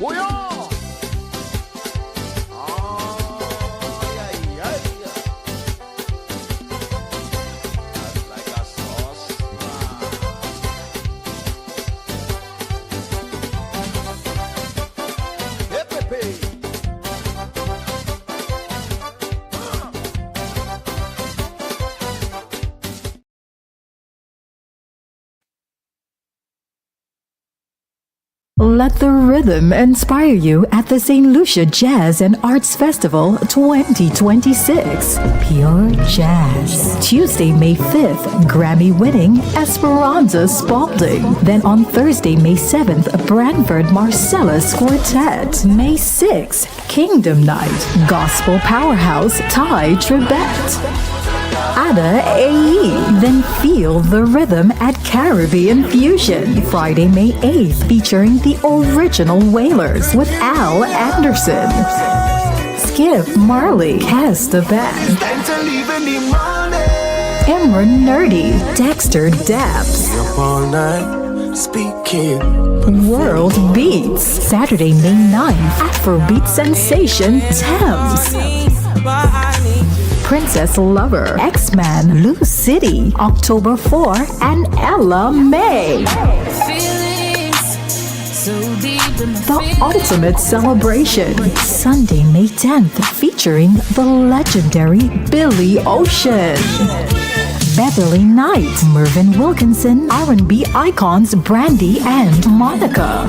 Bouyon! Ay, ay, ay. That's like a sauce, man. Hey, Pepe. Let the rhythm inspire you at the St. Lucia Jazz and Arts Festival 2026. Pure Jazz. Tuesday, May 5th, Grammy-winning Esperanza Spalding. Then on Thursday, May 7th, Branford Marcellus Quartet. May 6th, Kingdom Night, Gospel Powerhouse Thai Tribet. Ada AE. Then feel the rhythm at Caribbean Fusion. Friday, May 8th, featuring the original Wailers with Al Anderson. Skip Marley has the band. Imran Nerdy, Dexter Daps. World Beats. Saturday, May 9th, Afrobeat sensation Thames. Princess Lover, X-Man, Lou City, October 4, and Ella May. The Ultimate Celebration, Sunday, May 10th, featuring the legendary Billy Ocean. Beverly Knight, Mervyn Wilkinson, R&B icons Brandy and Monica.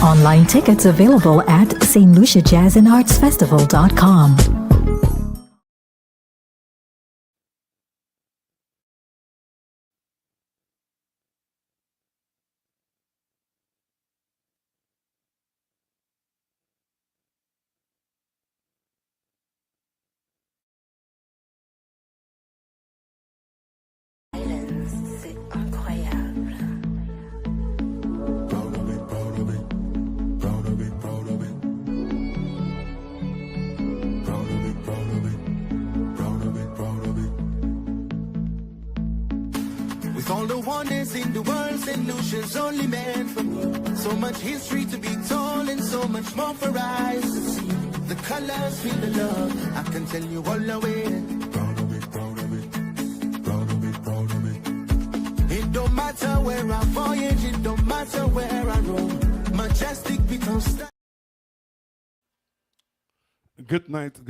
Online tickets available at stluciajazzandartsfestival.com. With all the wonders in the world, St. Lucia's only meant for me. So much history to be told and so much more for eyes to see. The colors feel the love, I can tell you all the way. Proud of it, proud of it, proud of it, proud of it. It don't matter where I voyage, it don't matter where I roam. Majestic becomes Good night,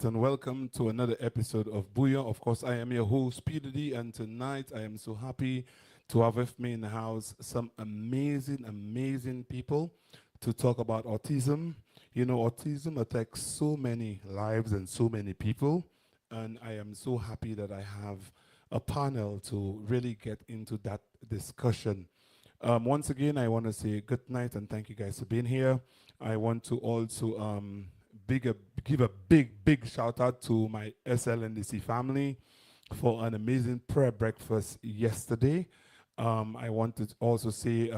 and welcome to another episode of Bouyon. Of course, I am your host, Peter D, and tonight I am so happy to have with me in the house some amazing people to talk about autism. You know, autism attacks so many lives and so many people, and I am so happy that I have a panel to really get into that discussion. Once again, I want to say good night and thank you guys for being here. I want to also give a big shout out to my SLNDC family for an amazing prayer breakfast yesterday. I want to also say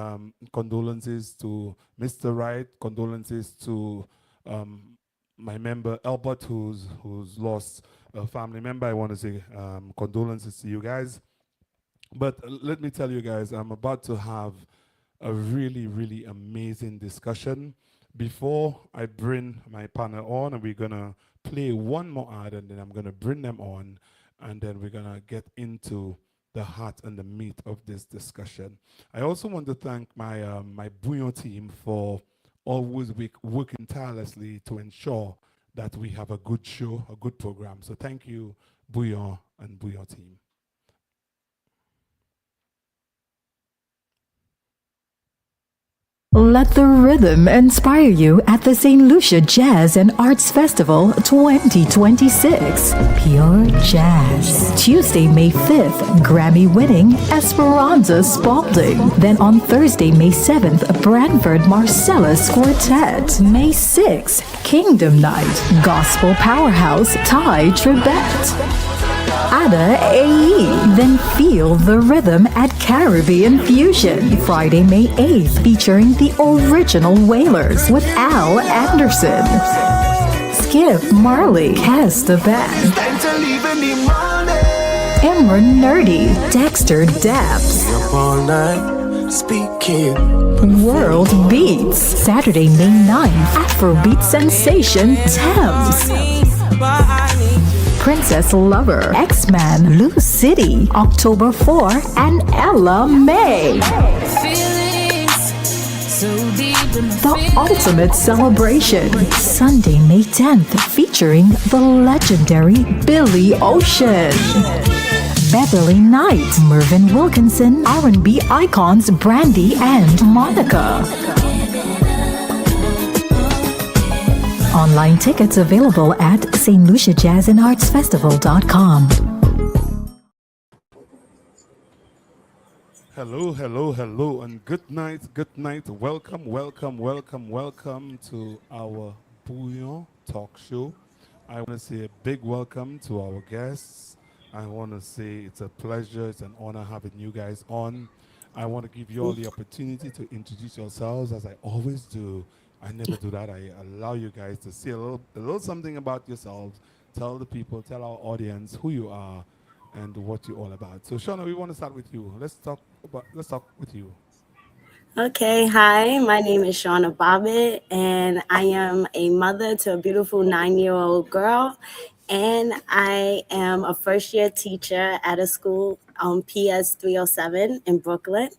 condolences to Mr. Wright, condolences to my member Albert, who's lost a family member. I want to say condolences to you guys. But let me tell you guys, I'm about to have a really amazing discussion. Before I bring my panel on, and we're gonna play one more ad, and then I'm gonna bring them on, and then we're gonna get into the heart and the meat of this discussion. I also want to thank my my Bouyon team for always working tirelessly to ensure that we have a good show, a good program. So thank you, Bouyon and Bouyon team. Let the rhythm inspire you at the St. Lucia Jazz and Arts Festival 2026. Pure Jazz. Tuesday, May 5th, Grammy-winning Esperanza Spalding. Then on Thursday, May 7th, Branford Marcellus Quartet. May 6th, Kingdom Night, Gospel Powerhouse Thai Tribet. Ada AE. Then feel the rhythm at Caribbean Fusion. Friday, May 8th, featuring the original Wailers with Al Anderson. Skip Marley has the band. Imran Nerdy, Dexter Daps. speaking. World Beats, Saturday, May 9th, Afrobeat sensation Thames. Princess Lover, X-Man, Lou City, October 4, and Ella May. The Ultimate Celebration, Sunday, May 10th, featuring the legendary Billy Ocean. Beverly Knight, Mervyn Wilkinson, R&B icons Brandy and Monica. Online tickets available at stluciajazzandartsfestival.com. Hello, hello, hello, and good night, good night. Welcome, welcome, welcome, welcome to our Bouyon talk show. I want to say a big welcome to our guests. I want to say it's a pleasure, it's an honor having you guys on. I want to give you all the opportunity to introduce yourselves as I always do. I never do that. I allow you guys to say a little something about yourselves. Tell the people, tell our audience who you are and what you're all about. So Shauna, we want to start with you. Let's talk with you. Okay, hi, my name is Shauna Bobbitt, and I am a mother to a beautiful 9-year-old girl, and I am a first-year teacher at a school PS 307 in Brooklyn.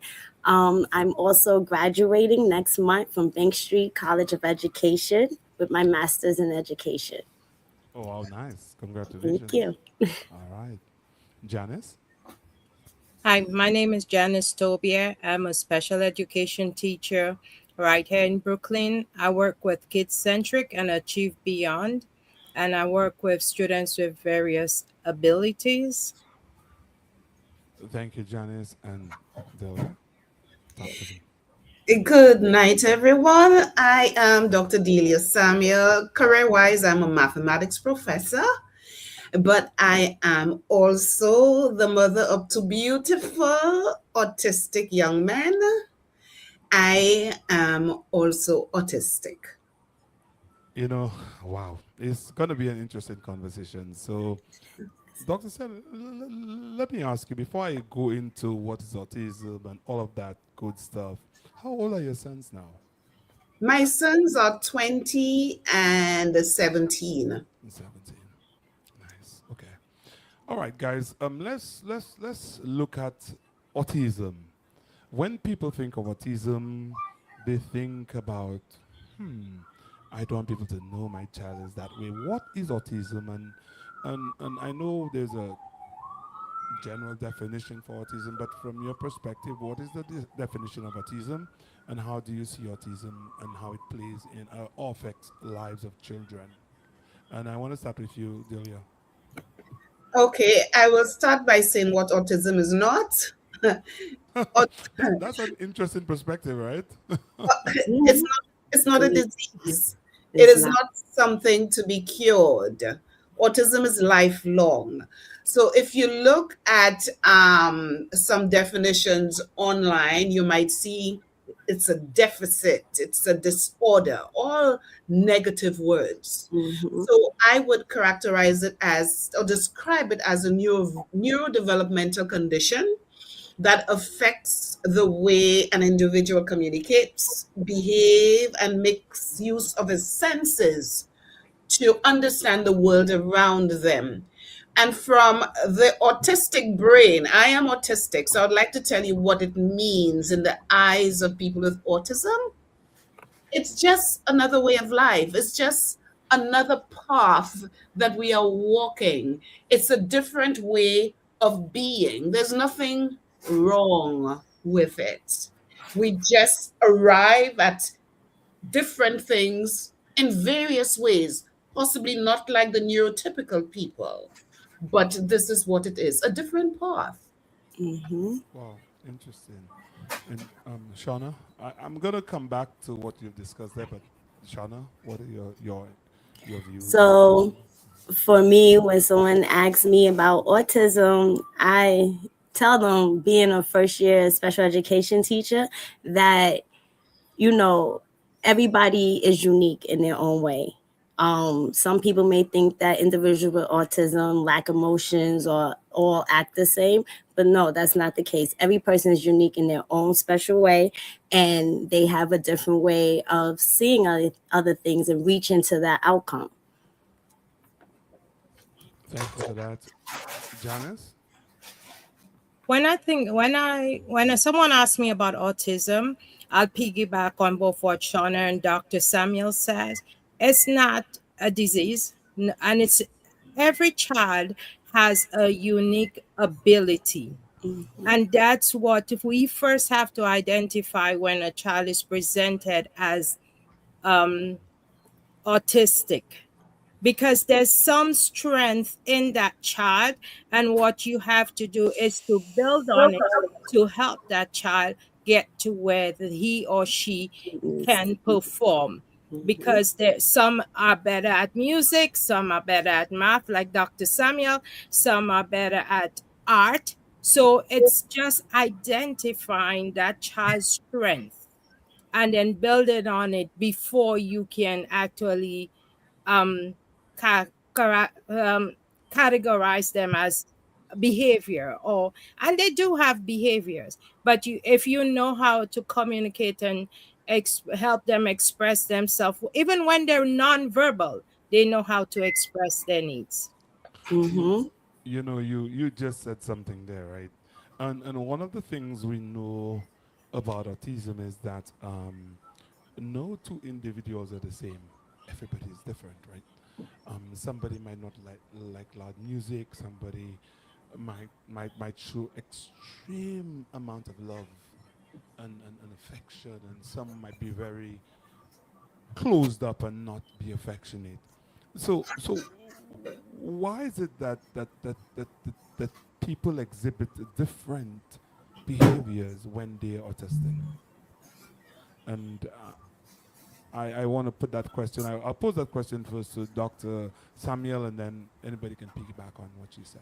I'm also graduating next month from Bank Street College of Education with my master's in education. Oh, wow, nice. Congratulations. Thank you. All right. Janice? Hi, my name is Janice Tobier. I'm a special education teacher right here in Brooklyn. I work with Kids Centric and Achieve Beyond, and I work with students with various abilities. Thank you, Janice. And Delia? Talk to me. Good night, everyone. I am Dr. Delia Samuel. Career-wise, I'm a mathematics professor, but I am also the mother of two beautiful autistic young men. I am also autistic. You know, wow. It's going to be an interesting conversation. So, Dr. Sel, let me ask you, before I go into what is autism and all of that good stuff, how old are your sons now? My sons are 20 and 17. 17. Nice. Okay. All right, guys. Let's look at autism. When people think of autism, they think about, I don't want people to know my child is that way. What is autism? And I know there's a general definition for autism, but from your perspective, what is the definition of autism, and how do you see autism and how it plays in or affects lives of children? And I want to start with you, Delia. Okay, I will start by saying what autism is not. That's an interesting perspective, right? It's not a disease. It It's is not. not something to be cured. Autism is lifelong. So if you look at some definitions online, you might see it's a deficit, it's a disorder, all negative words. Mhm. So I would characterize it as or describe it as a neurodevelopmental condition that affects the way an individual communicates, behave, and makes use of his senses to understand the world around them. And from the autistic brain, I am autistic, so I'd like to tell you what it means in the eyes of people with autism. It's just another way of life. It's just another path that we are walking. It's a different way of being. There's nothing wrong with it. We just arrive at different things in various ways, possibly not like the neurotypical people, but this is what it is, a different path. Mhm. Wow, interesting. And Shauna, I'm gonna come back to what you've discussed there, but Shauna, what are your views on So autism? for me, when someone asks me about autism, I tell them, being a first year special education teacher, that, you know, everybody is unique in their own way. Some people may think that individuals with autism lack emotions or all act the same, But no, that's not the case. Every person is unique in their own special way, and they have a different way of seeing other things and reaching to that outcome. Thank you for that. Janice? When someone asks me about autism, I'll piggyback on both what Shauna and Dr. Samuel says. It's not a disease, and it's every child has a unique ability. And that's what we first have to identify when a child is presented as autistic, because there's some strength in that child, and what you have to do is to build on it to help that child get to where he or she can perform. Because there, some are better at music, some are better at math, like Dr. Samuel, some are better at art. So it's just identifying that child's strength and then building on it before you can actually um, ca- categorize them as behavior. Or and they do have behaviors, but if you know how to communicate and help them express themselves, even when they're nonverbal, they know how to express their needs. You, Mm-hmm. you know, you just said something there, right? And one of the things we know about autism is that no two individuals are the same. Everybody is different, right? Somebody might not like loud music. Somebody might show extreme amount of love and affection, and some might be very closed up and not be affectionate. So why is it that people exhibit different behaviors when they're autistic? And I want to put that question. I'll pose that question first to Dr. Samuel, and then anybody can piggyback on what she said.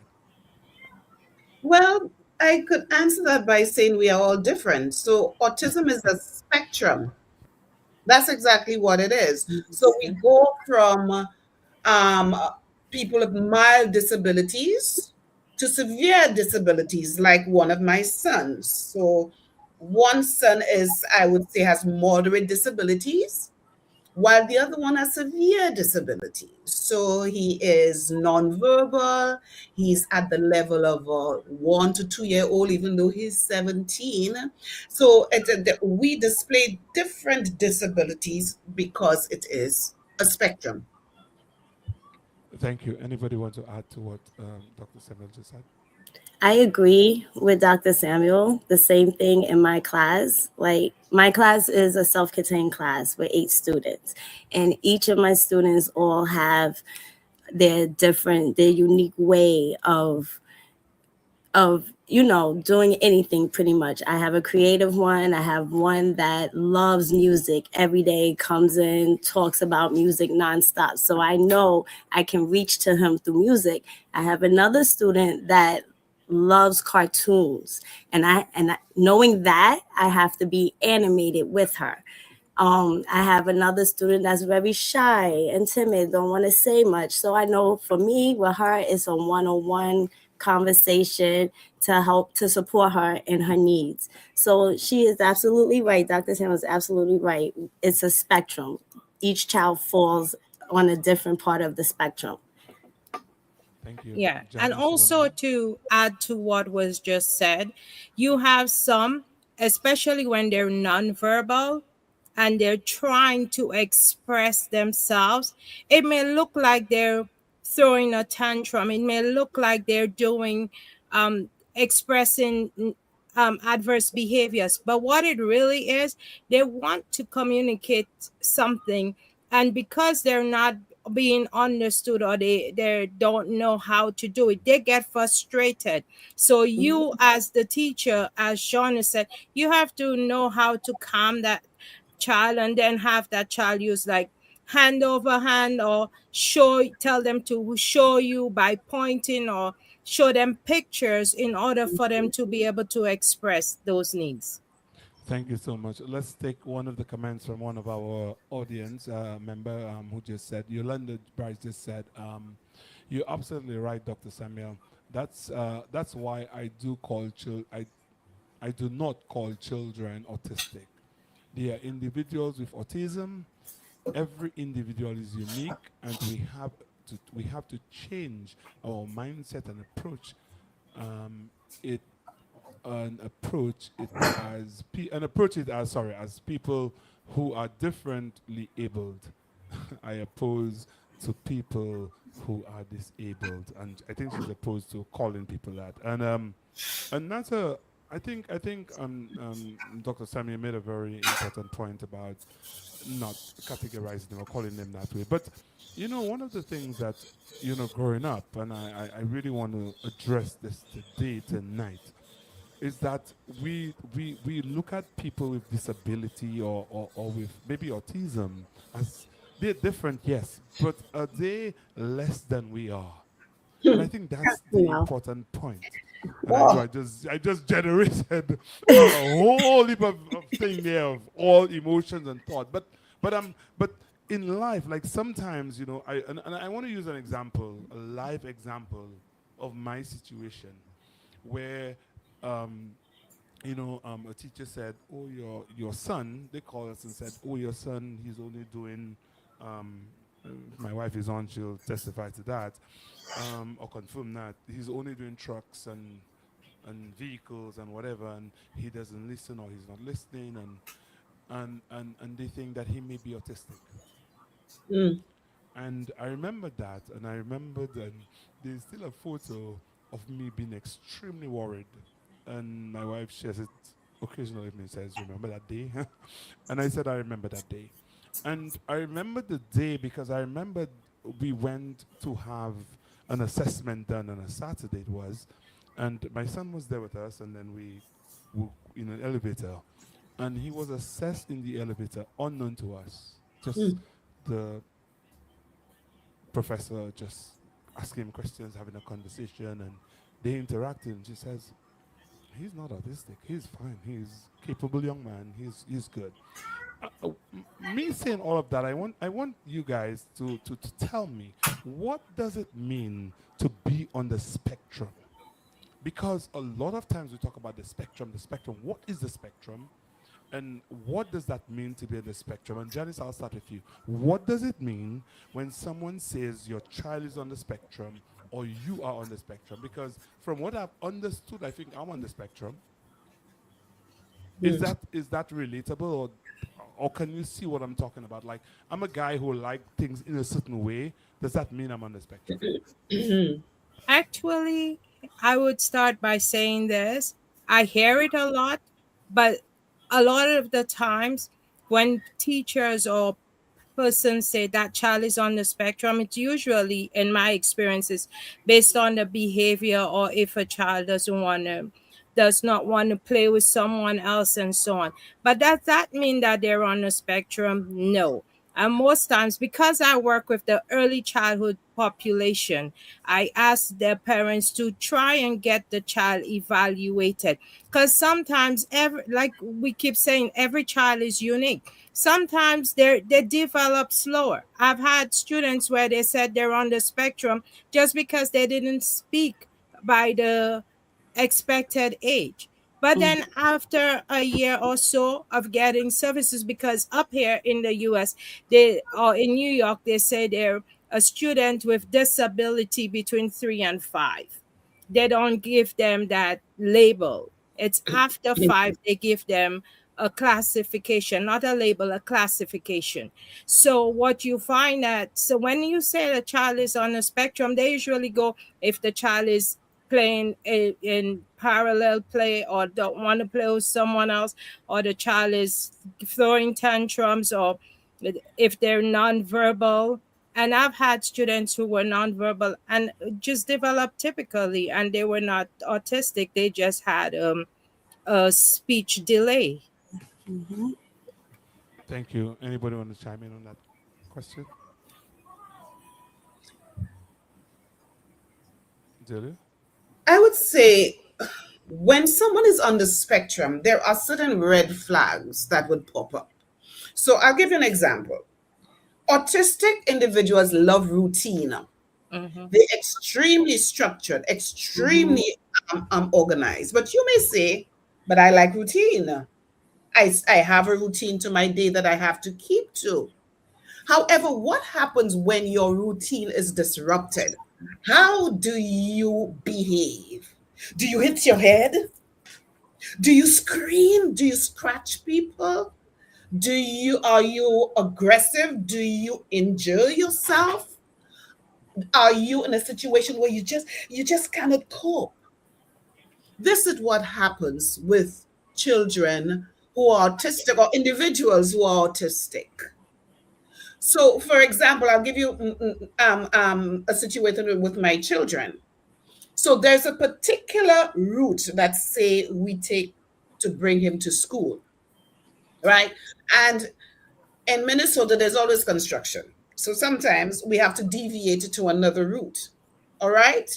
Well, I could answer that by saying we are all different. So, autism is a spectrum. That's exactly what it is. So, we go from um, people with mild disabilities to severe disabilities, like one of my sons. So, one son is, I would say, has moderate disabilities, while the other one has severe disabilities. So he is nonverbal. He's at the level of a 1 to 2 year old, even though he's 17. So we display different disabilities because it is a spectrum. Thank you. Anybody want to add to what Dr. Samuel just said? I agree with Dr. Samuel. The same thing in my class. Like, my class is a self contained class with 8 students, and each of my students all have their unique way of doing anything. Pretty much, I have a creative one, I have one that loves music every day, comes in, talks about music nonstop, so I know I can reach to him through music. I have another student that loves cartoons, knowing that, I have to be animated with her. I have another student that's very shy and timid, don't want to say much. So I know for me, with her, it's a one-on-one conversation to help to support her in her needs. So she is absolutely right. Dr. Sam is absolutely right. It's a spectrum. Each child falls on a different part of the spectrum. Thank you. Yeah. And Janice, you want to also add? to add to what was just said, you have some, especially when they're nonverbal and they're trying to express themselves, it may look like they're throwing a tantrum. It may look like they're doing, expressing adverse behaviors. But what it really is, they want to communicate something. And because they're not being understood, or they don't know how to do it, they get frustrated. So you, as the teacher, as Shauna said, you have to know how to calm that child, and then have that child use like hand over hand, or tell them to show you by pointing, or show them pictures in order for them to be able to express those needs. Thank you so much. Let's take one of the comments from one of our audience member who just said, Yolanda Bryce just said, you're absolutely right, Dr. Samuel. That's why I do not call children autistic. They are individuals with autism. Every individual is unique, and we have to change our mindset and approach it approach it approach it as, sorry, as people who are differently abled. I oppose to people who are disabled, and I think she's opposed to calling people that. And that's a I think Dr. Samuel made a very important point about not categorizing them or calling them that way. But one of the things that growing up, and I really want to address this today tonight, is that we look at people with disability or with maybe autism as they're different, yes, but are they less than we are? And I think that's the No. important point. And I know I just generated a whole heap of thing there of all emotions and thought. But in life, like sometimes, and I want to use an example, a live example of my situation where a teacher said, "Oh, your son." They called us and said, "Oh, your son, he's only doing." My wife is on; she'll testify to that, or confirm that he's only doing trucks and vehicles and whatever, and he doesn't listen or he's not listening, and they think that he may be autistic. And I remembered that, and I remembered, and there's still a photo of me being extremely worried. And my wife shares it occasionally with me and says, "Remember that day?" And I said, "I remember that day." And I remember the day because I remembered we went to have an assessment done on a Saturday, it was. And my son was there with us, and then we were in an elevator. And he was assessed in the elevator, unknown to us. Just the professor just asking him questions, having a conversation, and they interacted. And she says, "He's not autistic. He's fine. He's capable young man. He's good." Me saying all of that, I want you guys to tell me, what does it mean to be on the spectrum? Because a lot of times we talk about the spectrum. The spectrum. What is the spectrum? And what does that mean to be on the spectrum? And Janice, I'll start with you. What does it mean when someone says your child is on the spectrum or you are on the spectrum? Because from what I've understood, I think I'm on the spectrum. Is that relatable, or can you see what I'm talking about? Like, I'm a guy who like things in a certain way. Does that mean I'm on the spectrum? Actually, I would start by saying this. I hear it a lot, but a lot of the times when teachers or persons say that child is on the spectrum, it's usually, in my experiences, based on the behavior, or if a child does not want to play with someone else and so on. But does that mean that they're on the spectrum? No. And most times, because I work with the early childhood population, I ask their parents to try and get the child evaluated. Because sometimes, like we keep saying, every child is unique. Sometimes they develop slower. I've had students where they said they're on the spectrum just because they didn't speak by the expected age. But then after a year or so of getting services, because up here in the US, or in New York, they say they're a student with disability between 3 and 5. They don't give them that label. It's after 5 they give them a classification, not a label, a classification. So what you find that, so when you say the child is on a spectrum, they usually go if the child is playing in parallel play or don't want to play with someone else, or the child is throwing tantrums, or if they're nonverbal. And I've had students who were nonverbal and just developed typically, and they were not autistic. They just had a speech delay. Thank you. Anybody want to chime in on that question? Delia? I would say when someone is on the spectrum, there are certain red flags that would pop up. So I'll give you an example. Autistic individuals love routine. They're extremely structured, extremely organized. But you may say, but I like routine. I have a routine to my day that I have to keep to. However, what happens when your routine is disrupted? How do you behave? Do you hit your head? Do you scream? Do you scratch people? Do you Are you aggressive? Do you injure yourself? Are you in a situation where you just cannot cope? This is what happens with children who are autistic or individuals who are autistic. So, for example, I'll give you a situation with my children. So, there's a particular route that say we take to bring him to school, right? And in Minnesota, there's always construction. So sometimes we have to deviate to another route. All right.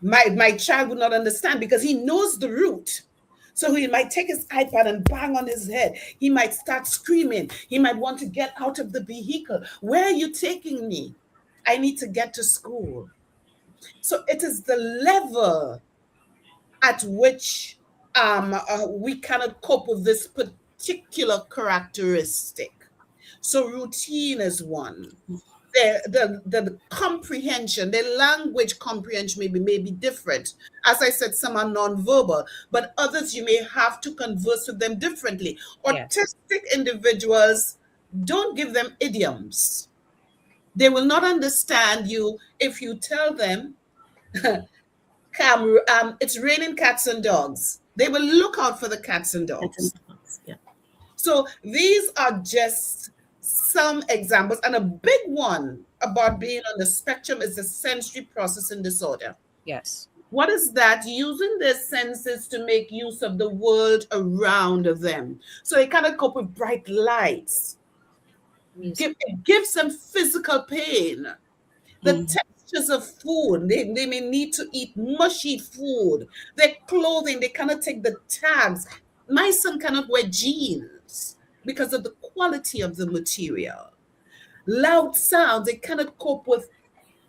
My child would not understand because he knows the route. So he might take his iPad and bang on his head. He might start screaming. He might want to get out of the vehicle. Where are you taking me? I need to get to school. So it is the level at which we cannot cope with this particular characteristic. So routine is one. The comprehension, the language comprehension may be different. As I said, some are nonverbal, but others you may have to converse with them differently. Yes. Autistic individuals, don't give them idioms. They will not understand you if you tell them, it's raining cats and dogs. They will look out for the cats and That's in dogs. the box. Yeah. So these are just some examples. And a big one about being on the spectrum is the sensory processing disorder. Yes. What is that? Using their senses to make use of the world around them. So they kind of cope with bright lights. Music. It gives them physical pain. The textures of food, they may need to eat mushy food. Their clothing, they cannot take the tags. My son cannot wear jeans because of the quality of the material. Loud sounds, they cannot cope with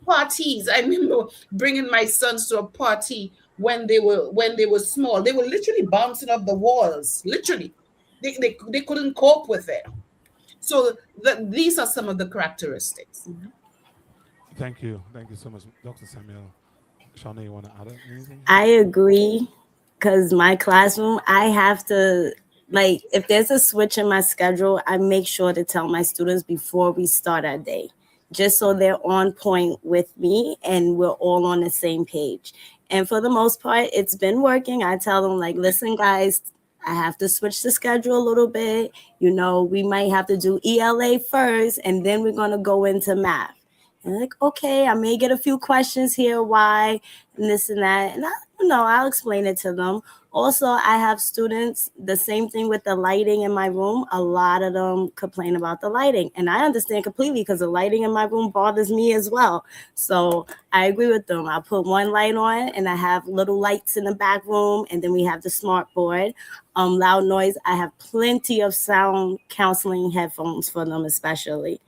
parties. I remember bringing my sons to a party when they were small. They were literally bouncing off the walls, literally. They couldn't cope with it. So these are some of the characteristics. Thank you so much, Dr. Samuel. Shauna, you want to add anything? I agree because my classroom, I have to, like, if there's a switch in my schedule, I make sure to tell my students before we start our day, just so they're on point with me and we're all on the same page. And for the most part, it's been working. I tell them, like, listen, guys, I have to switch the schedule a little bit. We might have to do ELA first, and then we're going to go into math. And they're like, okay, I may get a few questions here, why, and this and that. And I'll explain it to them. Also, I have students, the same thing with the lighting in my room. A lot of them complain about the lighting. And I understand completely because the lighting in my room bothers me as well. So I agree with them. I put one light on and I have little lights in the back room. And then we have the smart board. Loud noise. I have plenty of sound counseling headphones for them, especially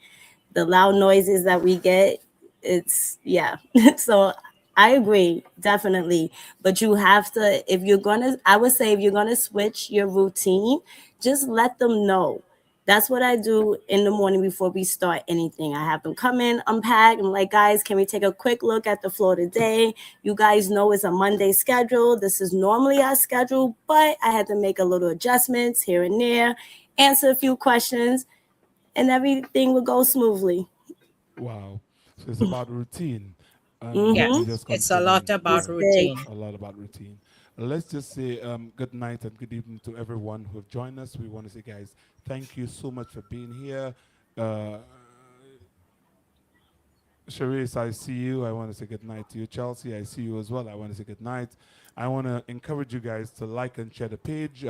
the loud noises that we get. It's yeah. So I agree, definitely. But you have to, if you're gonna, I would say if you're gonna switch your routine, just let them know. That's what I do in the morning before we start anything. I have them come in, unpack. I'm like, guys, can we take a quick look at the floor today? You guys know it's a Monday schedule. This is normally our schedule, but I had to make a little adjustments here and there, answer a few questions, and everything will go smoothly. Wow. So it's about routine. Mm-hmm. You Yes. just It's a lot confirming about It's big. routine. a lot about routine. Let's just say good night and good evening to everyone who have joined us. We want to say, guys, thank you so much for being here. Uh, Sharice, I see you. I want to say good night to you. Chelsea, I see you as well. I want to say good night. I want to encourage you guys to like and share the page.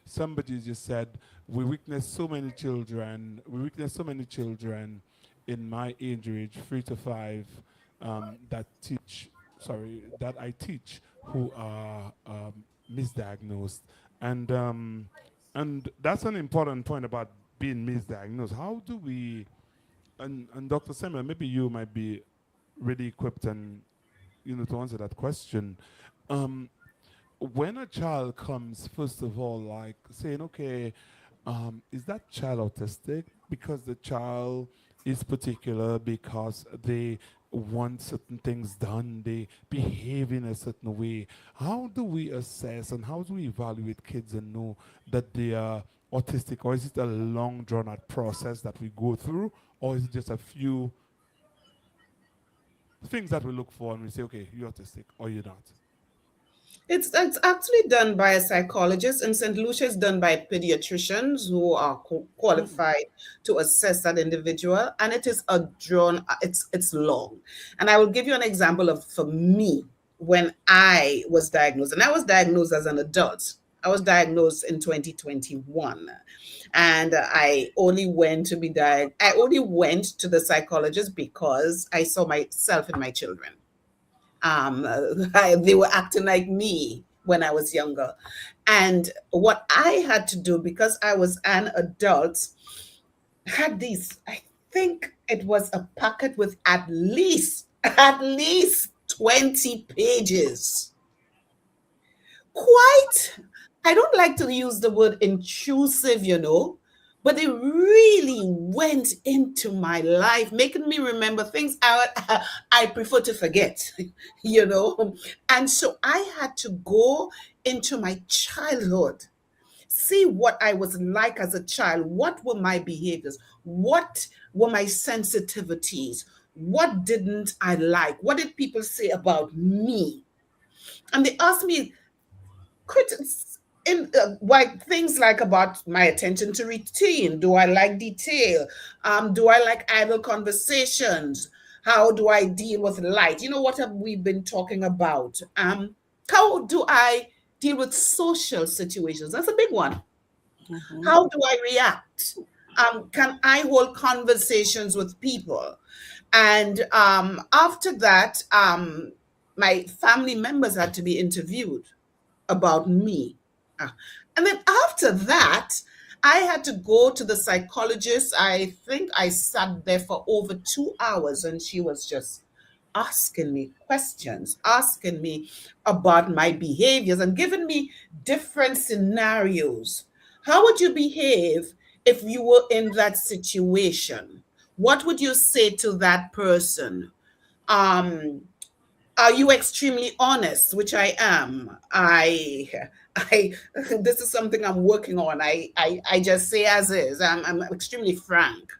Somebody just said, we witness so many children. We witness so many children in my age range, 3 to 5, that I teach who are misdiagnosed. And that's an important point about being misdiagnosed. How do we and Dr. Samuel, maybe you might be really equipped and to answer that question. Um, when a child comes, first of all, like saying, okay, is that child autistic? Because the child is particular, because they want certain things done, they behave in a certain way. How do we assess and how do we evaluate kids and know that they are autistic? Or is it a long drawn out process that we go through? Or is it just a few things that we look for and we say, okay, you're autistic or you're not? It's actually done by a psychologist in St. Lucia. It's done by pediatricians who are Mm. qualified to assess that individual, and it is a drawn. It's long, and I will give you an example of for me when I was diagnosed, and I was diagnosed as an adult. I was diagnosed in 2021, and I only went to the psychologist because I saw myself in my children. They were acting like me when I was younger. And what I had to do, because I was an adult, had these, I think it was a packet with at least 20 pages. Quite, I don't like to use the word intrusive, but it really went into my life, making me remember things I prefer to forget, you know. And so I had to go into my childhood, see what I was like as a child, what were my behaviors, what were my sensitivities, what didn't I like, what did people say about me. And they asked me critics in like things like about my attention to routine. Do I like detail? Do I like idle conversations? How do I deal with light? What have we been talking about? How do I deal with social situations? That's a big one. Mhm. How do I react? Can I hold conversations with people? And after that, my family members had to be interviewed about me. Ah, And then after that, I had to go to the psychologist. I think I sat there for over 2 hours, and she was just asking me questions, asking me about my behaviors and giving me different scenarios. How would you behave if you were in that situation? What would you say to that person? Um, are you extremely honest? Which I am. I this is something I'm working on. I just say as is. I'm extremely frank.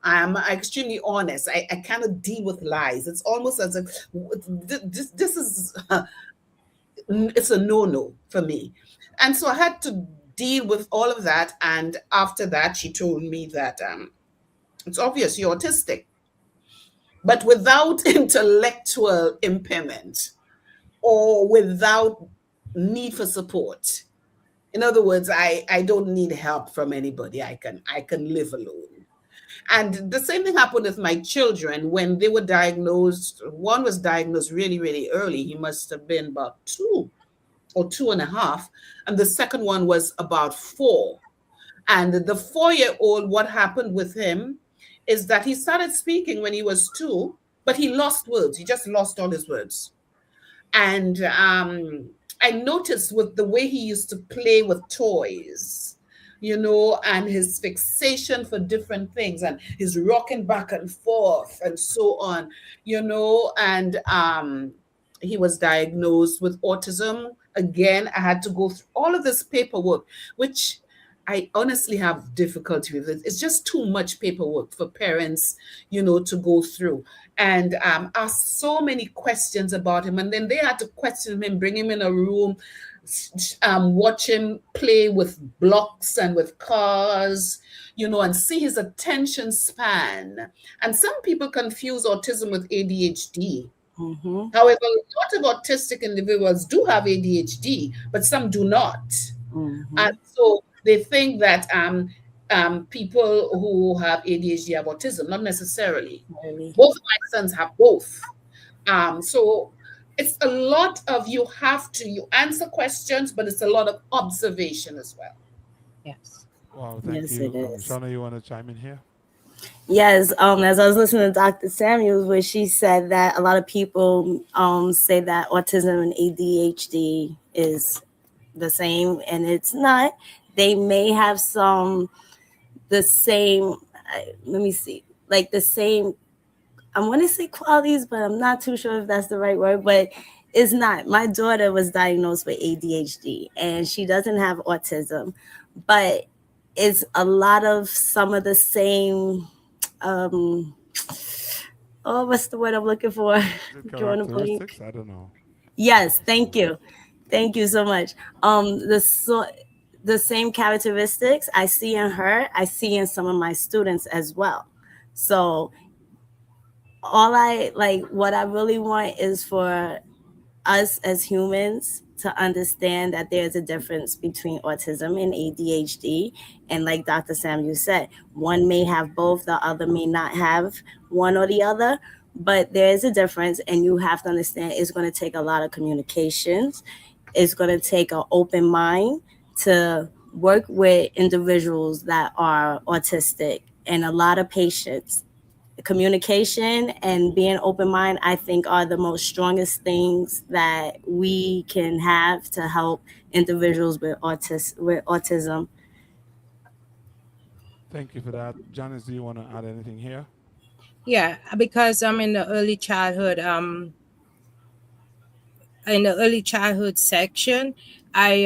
I'm extremely honest. I cannot deal with lies. It's almost as if this is it's a no for me. And so I had to deal with all of that. And after that, she told me that it's obvious you're autistic, but without intellectual impairment or without need for support. In other words, I don't need help from anybody. I can live alone. And the same thing happened with my children when they were diagnosed. One was diagnosed really, really early. He must have been about 2 or 2.5. And the second one was about 4. And the 4-year old, what happened with him is that he started speaking when he was 2, but he lost words. He just lost all his words. And I noticed with the way he used to play with toys, and his fixation for different things and his rocking back and forth and so on, and he was diagnosed with autism. Again, I had to go through all of this paperwork, which I honestly have difficulty with it. It's just too much paperwork for parents, to go through. And ask so many questions about him. And then they had to question him, bring him in a room, watch him play with blocks and with cars, and see his attention span. And some people confuse autism with ADHD. Mhm. However, a lot of autistic individuals do have ADHD, but some do not. And Mhm. so they think that people who have ADHD have autism, not necessarily. Really. Both of my sons have both. So it's a lot of you answer questions, but it's a lot of observation as well. Yes. Wow, thank Yes, it you. is. Shauna, you want to chime in here? Yes, as I was listening to Dr. Samuels, where she said that a lot of people say that autism and ADHD is the same, and it's not. They may have the same, let me see, like the same, I want to say qualities, but I'm not too sure if that's the right word, but it's not. My daughter was diagnosed with ADHD and she doesn't have autism, but it's a lot of some of the same, um, oh, what's the word I'm looking for? Is it Drawing a blank. characteristics? I don't know. Yes, Dr. thank Samuel. you. Thank you so much. The same characteristics I see in her, I see in some of my students as well. So all I like, what I really want is for us as humans to understand that there's a difference between autism and ADHD. And like Dr. Samuel said, one may have both, the other may not have one or the other, but there is a difference. And you have to understand it's going to take a lot of communications. It's going to take an open mind to work with individuals that are autistic and a lot of patience. Communication and being open minded, I think, are the most strongest things that we can have to help individuals with autism. Thank you for that. Janice, do you want to add anything here? Yeah, because I'm in the early childhood section, I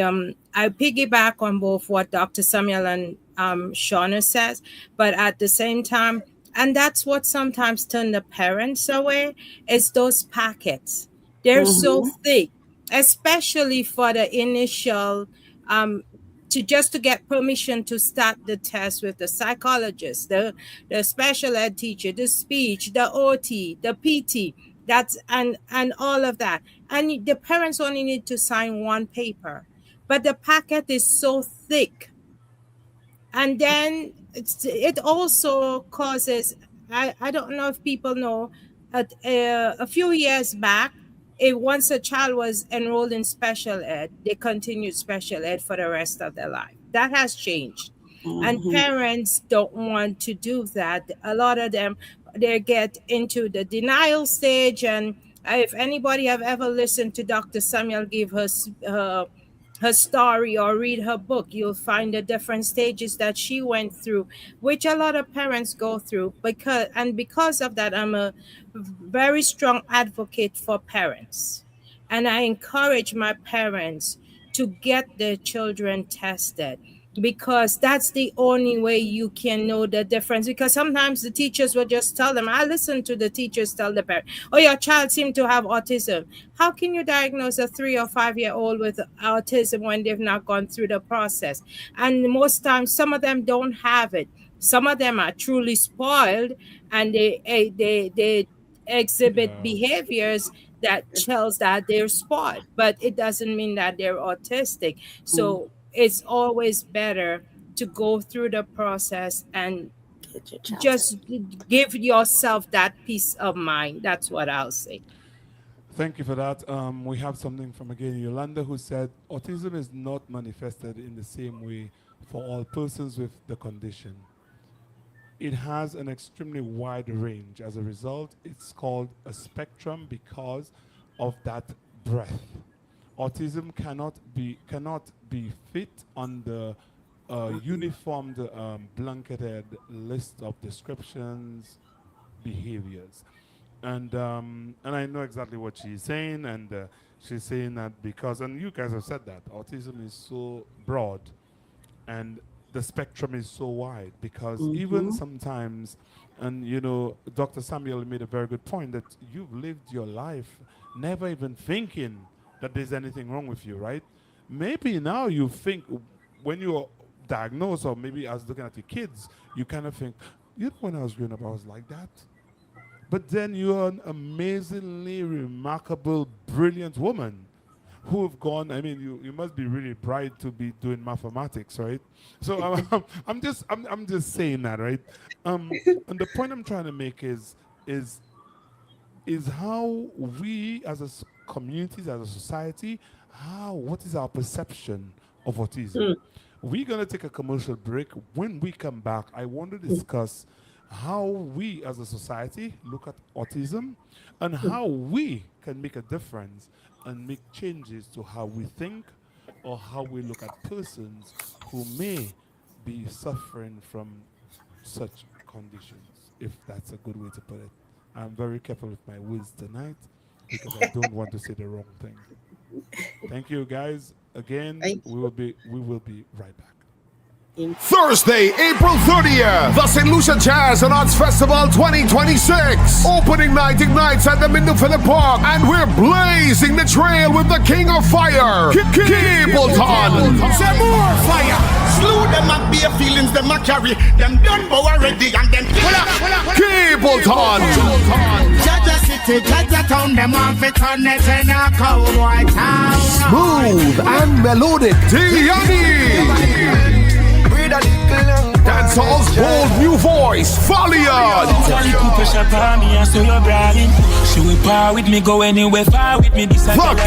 piggyback on both what Dr. Samuel and Shauna says, but at the same time, and that's what sometimes turn the parents away, is those packets. They're so Hmm. thick, especially for the initial um to get permission to start the test with the psychologist, the special ed teacher, the speech, the OT, the PT, that's and all of that, and the parents only need to sign one paper, but the packet is so thick, and then it also causes, I don't know if people know, a few years back, once a child was enrolled in special ed, they continued special ed for the rest of their life. That has changed, and Hmm. parents don't want to do that. A lot of them, they get into the denial stage, and if anybody have ever listened to Dr. Samuel give her story or read her book, you'll find the different stages that she went through, which a lot of parents go through. Because of that, I'm a very strong advocate for parents. And I encourage my parents to get their children tested, because that's the only way you can know the difference. Because sometimes the teachers will just tell them, I listen to the teachers tell the parent, oh, your child seems to have autism. How can you diagnose a 3 or 5 year old with autism when they've not gone through the process? And most times, some of them don't have it. Some of them are truly spoiled, and they exhibit Yeah. behaviors that tells that they're spoiled, but it doesn't mean that they're autistic. So it's always better to go through the process and Get your child just give yourself that peace of mind. That's what I'll say. Thank you for that. We have something from again Yolanda who said autism is not manifested in the same way for all persons with the condition. It has an extremely wide range. As a result, it's called a spectrum because of that breadth. Autism cannot be fit on the uniformed blanketed list of descriptions, behaviors. And I know exactly what she's saying, and she's saying that because, and you guys have said that autism is so broad, and the spectrum is so wide because even Mm-hmm. sometimes, and you know, Dr. Samuel made a very good point that you've lived your life never even thinking that there's anything wrong with you, right? Maybe now you think when you're diagnosed, or maybe as looking at your kids, you kind of think, you know, when I was growing up, I was like that. But then you're an amazingly remarkable, brilliant woman who have gone. I mean, you must be really bright to be doing mathematics, right? So I'm just saying that, right? And the point I'm trying to make is is how we as communities, as a society, what is our perception of autism? We're gonna take a commercial break. When we come back, I want to discuss how we as a society look at autism and how we can make a difference and make changes to how we think or how we look at persons who may be suffering from such conditions, if that's a good way to put it. I'm very careful with my words tonight because I don't want to say the wrong thing. Thank you guys. Again, Thank we will be right back. you. Thursday, April 30th, the St. Lucia Jazz and Arts Festival 2026. Opening night ignites at the Mindu Phillip Park, and we're blazing the trail with the King of Fire, Capleton. Say more fire. Slew them and bare feelings, them a carry. Them done bow already and them Capleton. Jaja city, Jaja town, them off it on it in a cowboy town. Smooth and melodic Diani. Dancehall's bold new voice, Valiant. The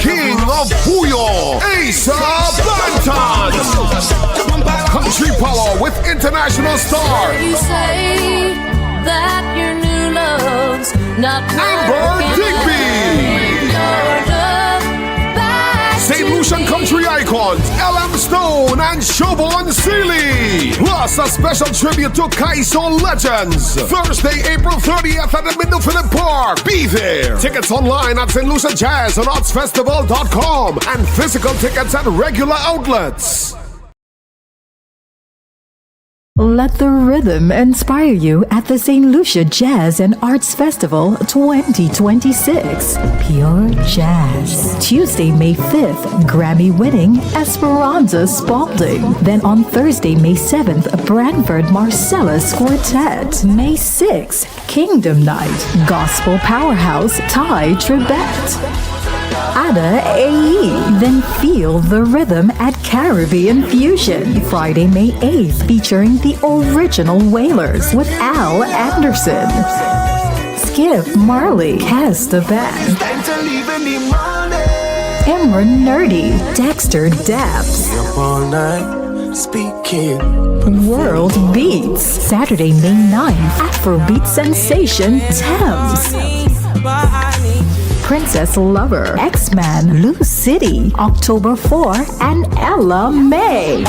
King of Bouyon, Asa Bantan. Country power with international star You say that your new love's not Amber Digby. St. Lucian country icons L.M. Stone and Siobhan Seeley. Plus a special tribute to Kaiso legends. Thursday, April 30th at the Mindu Phillip Park. Be there. Tickets online at St. Lucia Jazz and ArtsFestival.com and physical tickets at regular outlets. Let the rhythm inspire you at the St. Lucia Jazz and Arts Festival 2026. Pure Jazz. Tuesday, May 5th, Grammy-winning Esperanza Spalding. Then on Thursday, May 7th, Branford Marcellus Quartet. May 6th, Kingdom Night. Gospel powerhouse Ty Tribbett. Ada AE. Then feel the rhythm at Caribbean Fusion. Friday, May 8th, featuring the original Wailers with Al Anderson. Skip Marley, Cast the Band. Imran Nerdy, Dexter Daps. World Beats. Saturday, May 9th, Afrobeat sensation Thames. Princess Lover, X-Man, Lou City, October 4, and Ella May.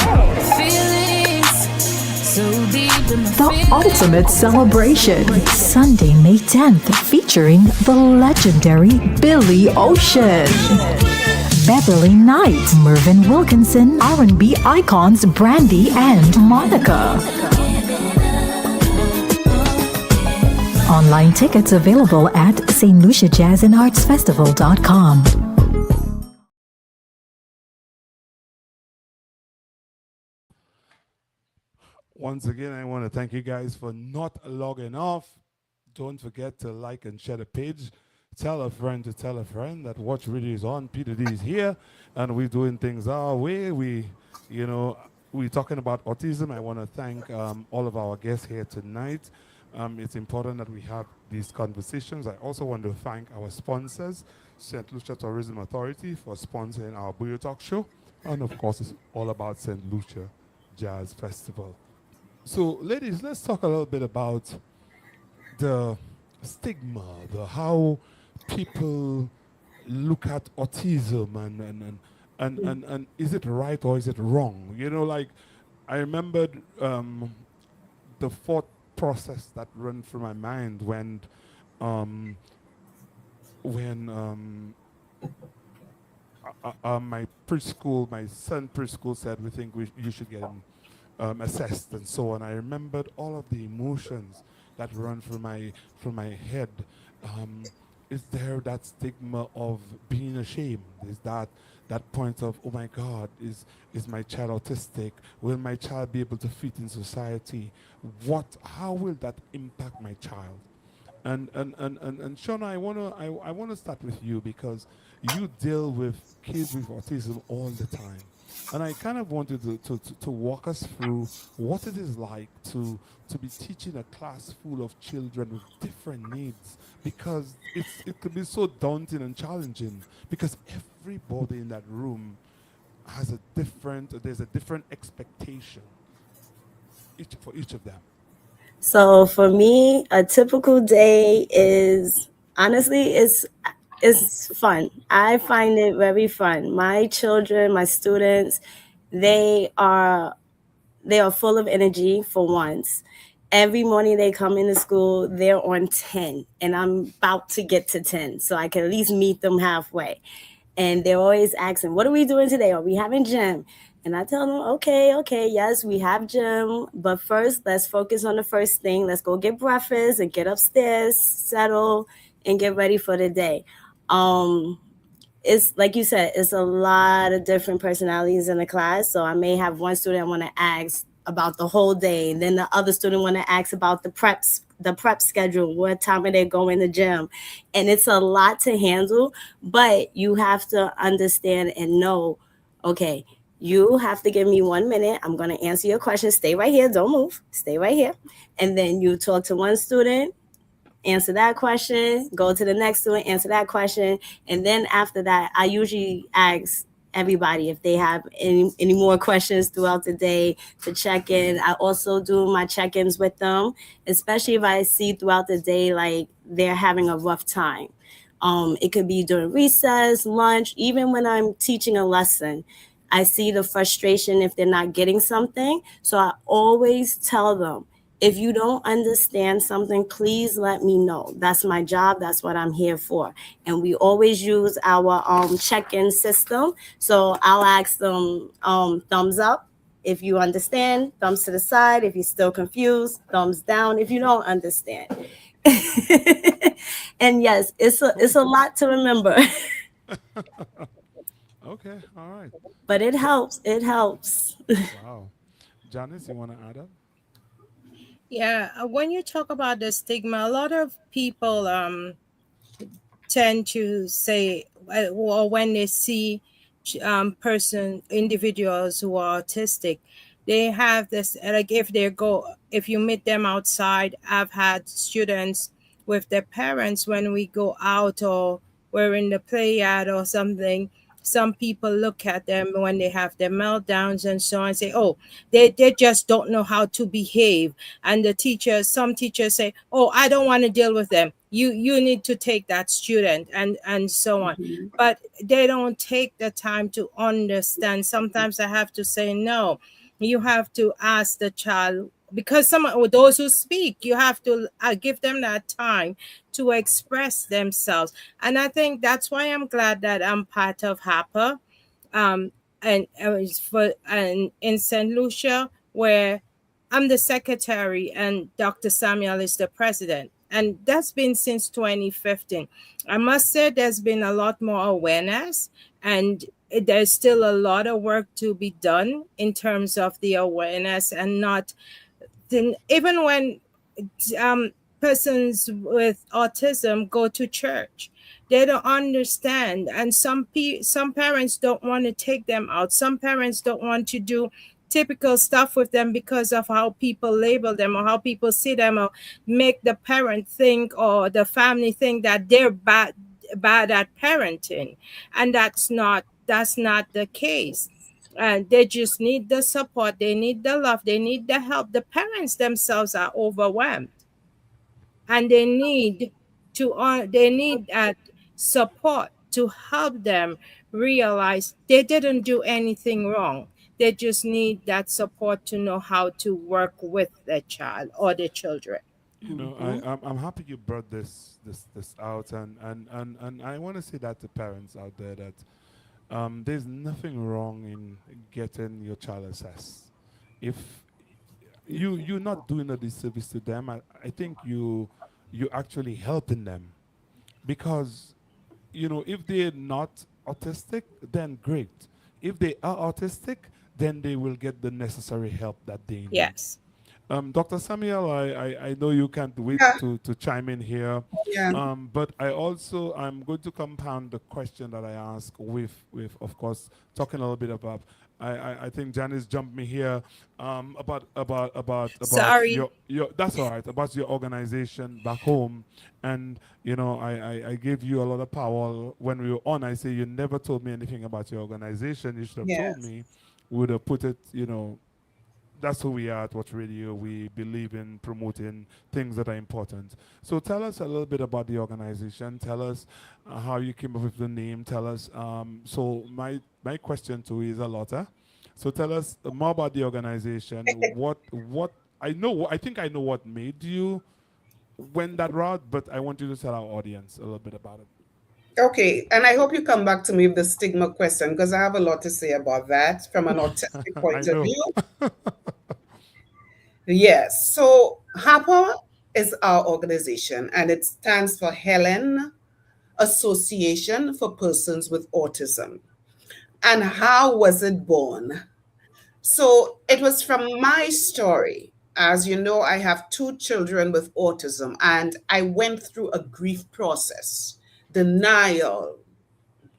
The ultimate celebration, Sunday, May 10th, featuring the legendary Billy Ocean. Beverly Knight, Mervyn Wilkinson, R&B icons Brandy and Monica. Online tickets available at stluciajazzandartsfestival.com. Once again, I want to thank you guys for not logging off. Don't forget to like and share the page. Tell a friend to tell a friend that Watch Radio is on. Peter D is here, and we're doing things our way. We're talking about autism. I want to thank all of our guests here tonight. It's important that we have these conversations. I also want to thank our sponsors, St. Lucia Tourism Authority, for sponsoring our Bouyon Talk Show. And of course, it's all about St. Lucia Jazz Festival. So, ladies, let's talk a little bit about the stigma, how people look at autism and is it right or is it wrong? I remembered the thought process that ran through my mind when my son preschool said we think you should get him assessed and so on. I remembered all of the emotions that run through my head. Is there that stigma of being ashamed? Is that point of, oh my God, is my child autistic? Will my child be able to fit in society? How will that impact my child? And Shauna, I wanna start with you because you deal with kids with autism all the time. And I kind of wanted to walk us through what it is like to be teaching a class full of children with different needs, because it could be so daunting and challenging because everybody in that room has there's a different expectation for each of them. So for me, a typical day is honestly it's fun. I find it very fun. My children, my students, they are they are full of energy for once. Every morning they come into school, they're on 10, and I'm about to get to 10, so I can at least meet them halfway. And they're always asking, "What are we doing today? Are we having gym?" And I tell them, "Okay, okay, yes, we have gym, but first, let's focus on the first thing. Let's go get breakfast and get upstairs, settle, and get ready for the day." Um, it's like you said, it's a lot of different personalities in the class. So I may have one student I want to ask about the whole day, and then the other student want to ask about the prep schedule, what time are they going to gym, and it's a lot to handle. But you have to understand and know, okay, you have to give me 1 minute. I'm going to answer your question. Stay right here. Don't move. Stay right here. And then you talk to one student, answer that question, go to the next one, answer that question. And then after that, I usually ask everybody if they have any more questions throughout the day to check in. I also do my check-ins with them, especially if I see throughout the day like they're having a rough time. It could be during recess, lunch, even when I'm teaching a lesson. I see the frustration if they're not getting something. So I always tell them, if you don't understand something, please let me know. That's my job. That's what I'm here for. And we always use our check-in system. So I'll ask them thumbs up if you understand, thumbs to the side if you're still confused, thumbs down if you don't understand. And yes, it's a lot to remember, Okay, all right. but it So, helps. It helps. wow. Janice, you want to add up? Yeah, when you talk about the stigma, a lot of people tend to say, or when they see individuals who are autistic, they have this, like, if you meet them outside. I've had students with their parents when we go out or we're in the play yard or something. Some people look at them when they have their meltdowns and so on and say, oh, they just don't know how to behave. And some teachers say, oh, I don't want to deal with them, you need to take that student, and so on. But they don't take the time to understand. Sometimes I have to say, no, you have to ask the child, because some of those who speak, you have to give them that time to express themselves. And I think that's why I'm glad that I'm part of HAPA, um, and in St. Lucia, where I'm the secretary and Dr. Samuel is the president. And that's been since 2015. I must say there's been a lot more awareness, and there's still a lot of work to be done in terms of the awareness, and not then, even when um, persons with autism go to church, they don't understand. And some parents don't want to take them out. Some parents don't want to do typical stuff with them because of how people label them or how people see them, or make the parent think or the family think that they're bad at parenting. And that's not the case. And they just need the support, they need the love, they need the help. The parents themselves are overwhelmed, and they need that support to help them realize they didn't do anything wrong. They just need that support to know how to work with the child or the children. You know, I'm happy you brought this out, and I want to say that to parents out there that there's nothing wrong in getting your child assessed. If you're not doing a disservice to them, I think you actually helping them, because if they're not autistic, then great. If they are autistic, then they will get the necessary help that they need. Yes. Dr. Samuel, I know you can't wait Yeah, to chime in here, yeah. but I'm going to compound the question that I asked with of course talking a little bit about. I think Janice jumped me here, about Sorry. your that's all right, about your organization back home. And I gave you a lot of power when we were on. I say you never told me anything about your organization. You should have told Yes. me. We would have put it that's who we are at Watch Radio. We believe in promoting things that are important. So tell us a little bit about the organization. Tell us how you came up with the name. Tell us. So my question to you is a lotta. So tell us more about the organization. What I know. I think I know what made you went that route, but I want you to tell our audience a little bit about it. Okay, and I hope you come back to me with the stigma question because I have a lot to say about that from an autistic I point of know. view. Yes, so HAPA is our organization and it stands for Helen Association for Persons with Autism. And how was it born? So it was from my story. As you know, I have two children with autism, and I went through a grief process, denial,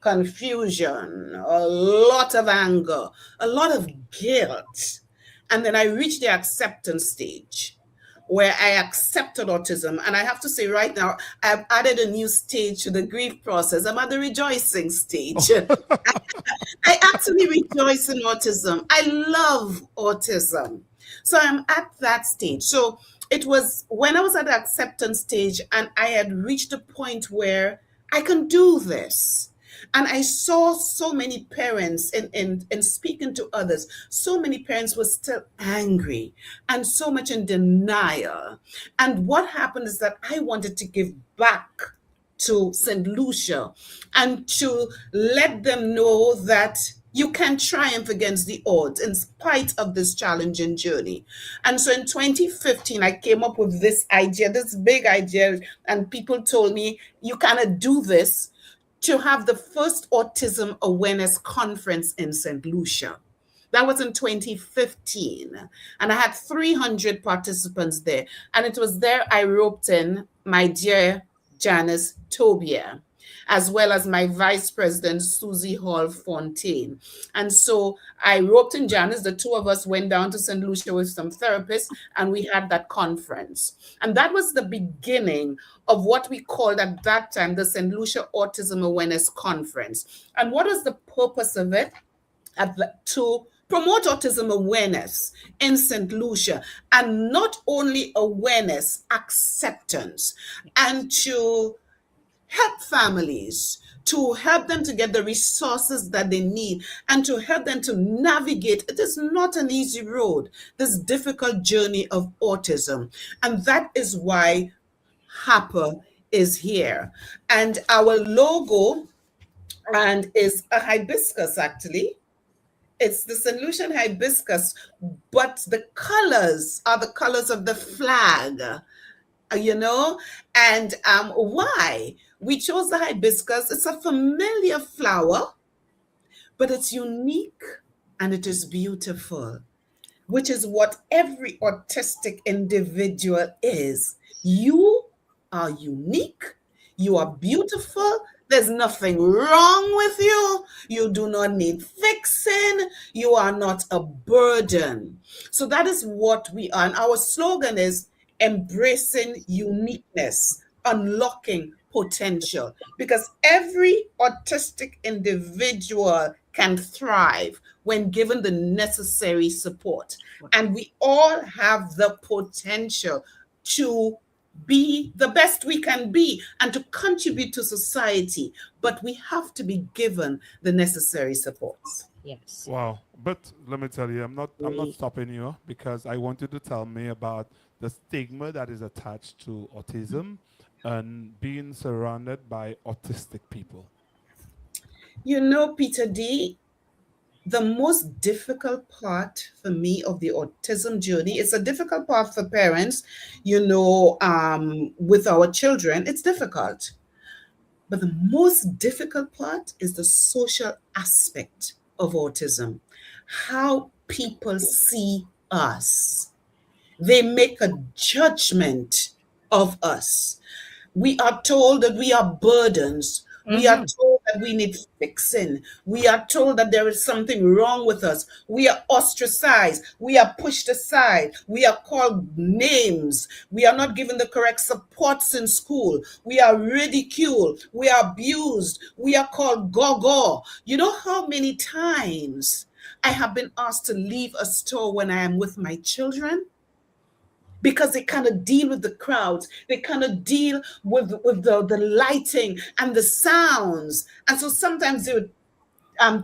confusion, a lot of anger, a lot of guilt. And then I reached the acceptance stage where I accepted autism. And I have to say right now, I've added a new stage to the grief process. I'm at the rejoicing stage. I actually rejoice in autism. I love autism. So I'm at that stage. So it was when I was at the acceptance stage and I had reached a point where I can do this. And I saw so many parents in speaking to others, so many parents were still angry and so much in denial. And what happened is that I wanted to give back to St. Lucia and to let them know that you can triumph against the odds in spite of this challenging journey. And so in 2015, I came up with this idea, this big idea, and people told me, you cannot do this, to have the first Autism Awareness Conference in St. Lucia. That was in 2015. And I had 300 participants there. And it was there I roped in my dear Janice Tobier, as well as my vice president, Susie Hall Fontaine. And so I roped in Janice. The two of us went down to St. Lucia with some therapists, and we had that conference. And that was the beginning of what we called at that time the St. Lucia Autism Awareness Conference. And what was the purpose of it? To promote autism awareness in St. Lucia, and not only awareness, acceptance, and to help families, to help them to get the resources that they need, and to help them to navigate. It is not an easy road, this difficult journey of autism. And that is why HAPA is here. And our logo and is a hibiscus, actually. It's the St. Lucian hibiscus, but the colors are the colors of the flag, you know? And why? We chose the hibiscus. It's a familiar flower, but it's unique and it is beautiful, which is what every autistic individual is. You are unique. You are beautiful. There's nothing wrong with you. You do not need fixing. You are not a burden. So that is what we are. And our slogan is embracing uniqueness, unlocking potential, because every autistic individual can thrive when given the necessary support. And we all have the potential to be the best we can be and to contribute to society, but we have to be given the necessary supports. Yes. Wow. But let me tell you, I'm not stopping you because I want you to tell me about the stigma that is attached to autism and being surrounded by autistic people. You know, Peter D., the most difficult part for me of the autism journey, it's a difficult part for parents, you know, with our children, it's difficult. But the most difficult part is the social aspect of autism, how people see us. They make a judgment of us. We are told that we are burdens. We are told that we need fixing. We are told that there is something wrong with us. We are ostracized. We are pushed aside. We are called names. We are not given the correct supports in school. We are ridiculed. We are abused. We are called gogo. You know how many times I have been asked to leave a store when I am with my children because they kind of deal with the crowds. They kind of deal with the lighting and the sounds. And so sometimes they would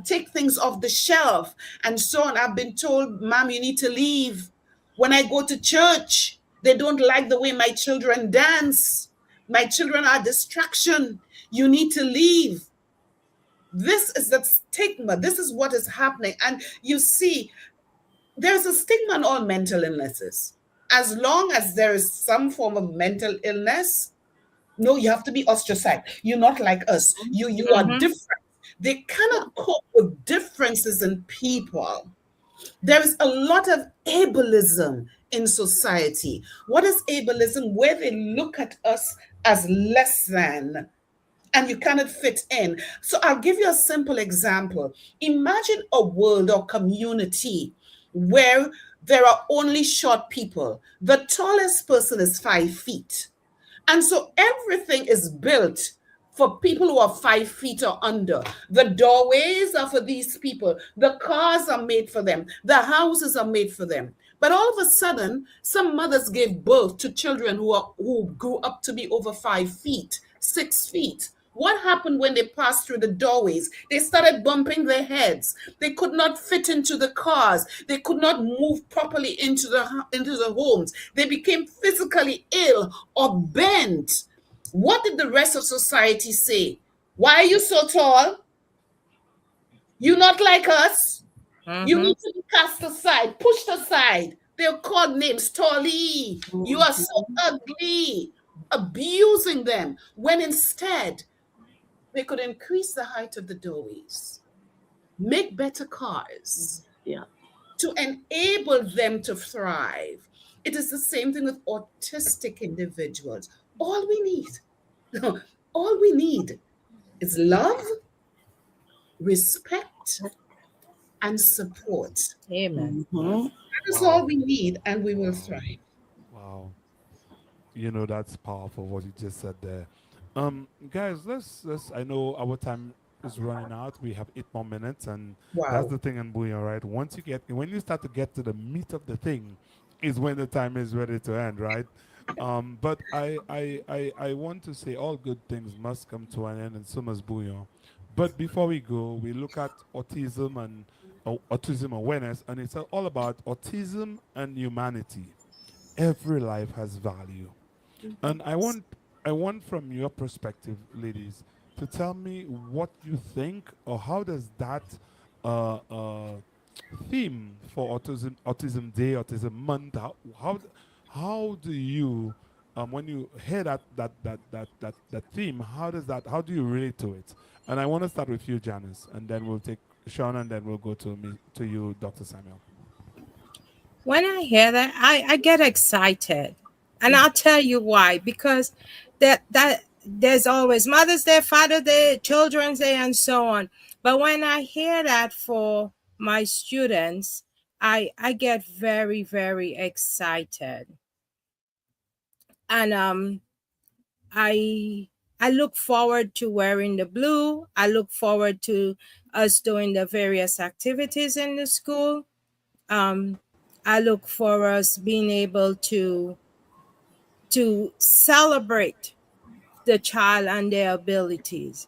take things off the shelf and so on. I've been told, Mom, you need to leave. When I go to church, they don't like the way my children dance. My children are a distraction. You need to leave. This is the stigma. This is what is happening. And you see, there's a stigma on all mental illnesses. As long as there is some form of mental illness, no, you have to be ostracized. You're not like us. You are Mm-hmm. different. They cannot cope with differences in people. There is a lot of ableism in society. What is ableism? Where they look at us as less than, and you cannot fit in. So I'll give you a simple example. Imagine a world or community where there are only short people. The tallest person is 5 feet. And so everything is built for people who are 5 feet or under. The doorways are for these people. The cars are made for them. The houses are made for them. But all of a sudden, some mothers gave birth to children who grew up to be over 5 feet, 6 feet. What happened when they passed through the doorways? They started bumping their heads. They could not fit into the cars. They could not move properly into the homes. They became physically ill or bent. What did the rest of society say? Why are you so tall? You're not like us. You Mm-hmm. need to be cast aside, pushed aside. They're called names. Tolly, you are so ugly. Abusing them. When instead, they could increase the height of the doorways, make better cars Yeah. to enable them to thrive. It is the same thing with autistic individuals. All we need, all we need is love, respect, and support. Amen. Mm-hmm. That is all Wow. we need, and we will Wow. thrive. Wow. That's powerful what you just said there. Guys, let's I know our time is running out. We have 8 more minutes, and that's Wow. the thing in Bouyon, right? When you start to get to the meat of the thing, is when the time is ready to end, right? But I want to say all good things must come to an end, and so must Bouyon. But before we go, we look at autism and autism awareness, and it's all about autism and humanity. Every life has value. And I want from your perspective, ladies, to tell me what you think or how does that uh, uh, theme for Autism Day, Autism Month, how do you when you hear that theme, how do you relate to it? And I want to start with you, Janice, and then we'll take Sean, and then we'll go to you, Dr. Samuel. When I hear that, I get excited. And I'll tell you why. Because that there's always Mother's Day, Father's Day, Children's Day, and so on. But when I hear that for my students, I get very, very excited. And I I look forward to wearing the blue. I look forward to us doing the various activities in the school. Um, I look for us being able to celebrate the child and their abilities,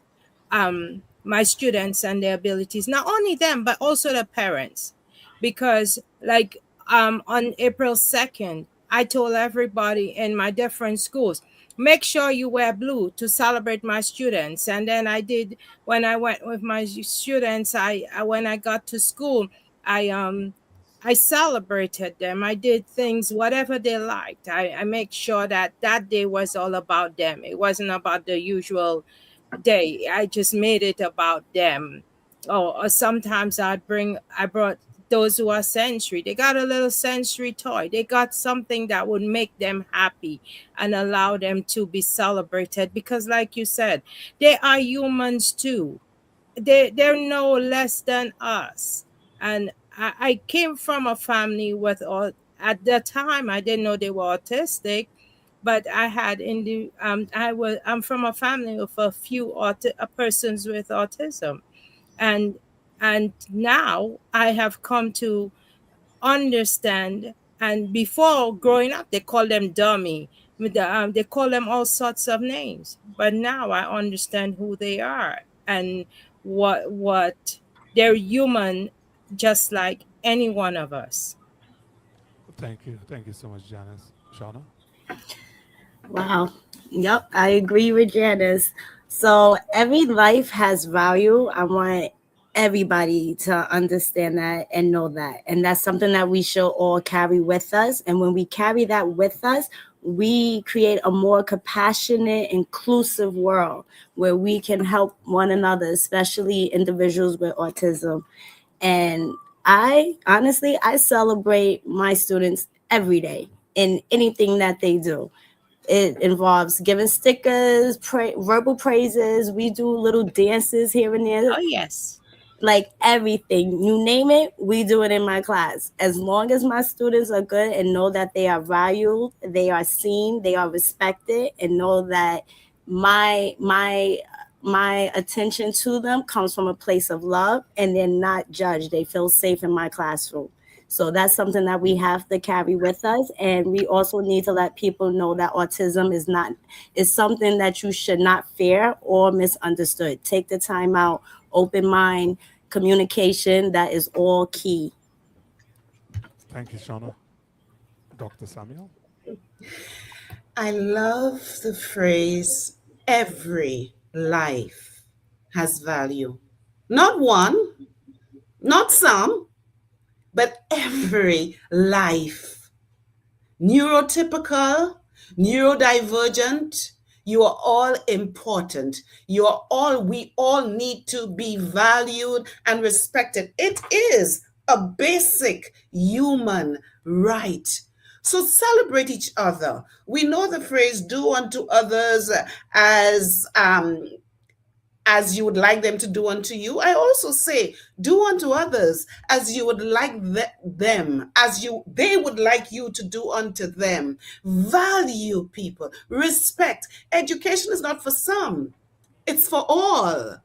my students and their abilities, not only them but also the parents, because like on April 2nd, I told everybody in my different schools, make sure you wear blue to celebrate my students. And then I did when I went with my students. I when I got to school, I I celebrated them. I did things, whatever they liked. I make sure that that day was all about them. It wasn't about the usual day. I just made it about them. Or sometimes I brought those who are sensory. They got a little sensory toy. They got something that would make them happy and allow them to be celebrated. Because, like you said, they are humans too. They're no less than us. And I came from a family with all at the time I didn't know they were autistic, but I had in the I'm from a family of a few persons with autism, and And now I have come to understand. And before growing up, they call them dummy. They call them all sorts of names. But now I understand who they are and what they're human, just like any one of us. Thank you so much, Janice. Shauna. Wow. Yep, I agree with Janice. So every life has value. I want everybody to understand that and know that. And that's something that we should all carry with us. And when we carry that with us, we create a more compassionate, inclusive world where we can help one another, especially individuals with autism. And I honestly, I celebrate my students every day in anything that they do. It involves giving stickers, verbal praises. We do little dances here and there, Oh, yes. like everything. You name it, we do it in my class. As long as my students are good and know that they are valued, they are seen, they are respected, and know that my attention to them comes from a place of love and they're not judged. They feel safe in my classroom. So that's something that we have to carry with us. And we also need to let people know that autism is something that you should not fear or misunderstood. Take the time out, open mind, communication, that is all key. Thank you, Shauna. Dr. Samuel. I love the phrase every life has value. Not one, not some, but every life. Neurotypical, neurodivergent, you are all important. We all need to be valued and respected. It is a basic human right. So celebrate each other. We know the phrase do unto others as you would like them to do unto you. I also say, do unto others as you would like them, they would like you to do unto them. Value people, respect. Education is not for some, it's for all.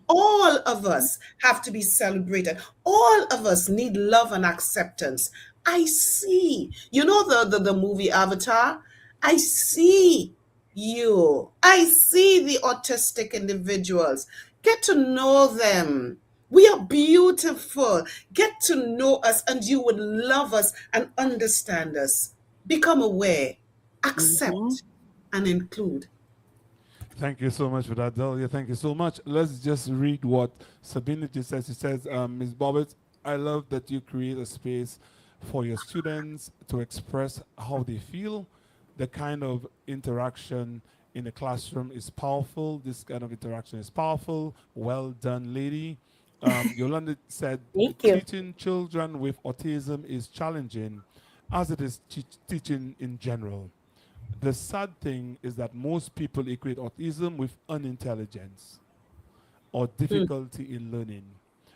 All of us have to be celebrated. All of us need love and acceptance. I see. You know the movie Avatar? I see you. I see the autistic individuals. Get to know them. We are beautiful. Get to know us, and you would love us and understand us. Become aware, Mhm. accept, and include. Thank you so much for that, Delia. Thank you so much. Let's just read what Sabine just says. She says, Ms. Bobbitt, I love that you create a space for your students to express how they feel. The kind of interaction in the classroom is powerful. This kind of interaction is powerful. Well done, lady. Yolanda said, Thank you. teaching children with autism is challenging, as it is teaching in general. The sad thing is that most people equate autism with unintelligence or difficulty in learning.